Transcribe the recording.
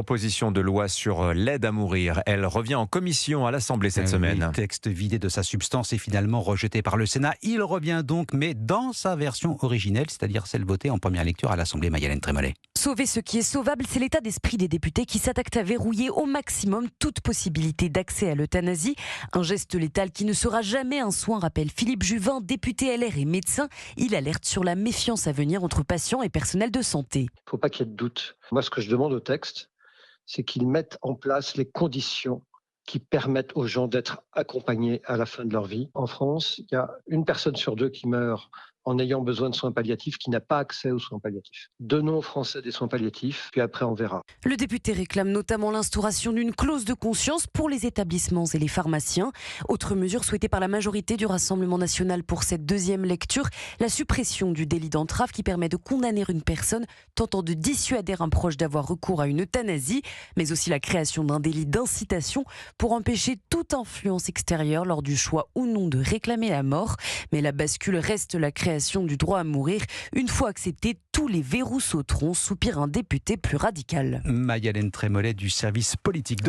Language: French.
Proposition de loi sur l'aide à mourir. Elle revient en commission à l'Assemblée cette semaine. Le texte vidé de sa substance est finalement rejeté par le Sénat. Il revient donc, mais dans sa version originelle, c'est-à-dire celle votée en première lecture à l'Assemblée. Mayalène Trémollet. Sauver ce qui est sauvable, c'est l'état d'esprit des députés qui s'attaquent à verrouiller au maximum toute possibilité d'accès à l'euthanasie. Un geste létal qui ne sera jamais un soin, rappelle Philippe Juvin, député LR et médecin. Il alerte sur la méfiance à venir entre patients et personnel de santé. Il ne faut pas qu'il y ait de doute. Moi, ce que je demande au texte, c'est qu'ils mettent en place les conditions qui permettent aux gens d'être accompagnés à la fin de leur vie. En France, il y a une personne sur deux qui meurt en ayant besoin de soins palliatifs, qui n'a pas accès aux soins palliatifs. Donnons aux Français des soins palliatifs, puis après on verra. Le député réclame notamment l'instauration d'une clause de conscience pour les établissements et les pharmaciens. Autre mesure souhaitée par la majorité du Rassemblement national pour cette deuxième lecture, la suppression du délit d'entrave qui permet de condamner une personne tentant de dissuader un proche d'avoir recours à une euthanasie, mais aussi la création d'un délit d'incitation pour empêcher toute influence extérieure lors du choix ou non de réclamer la mort. Mais la bascule reste la création du droit à mourir. Une fois accepté, tous les verrous sauteront, soupire un député plus radical. Mayalène Trémollet du service politique de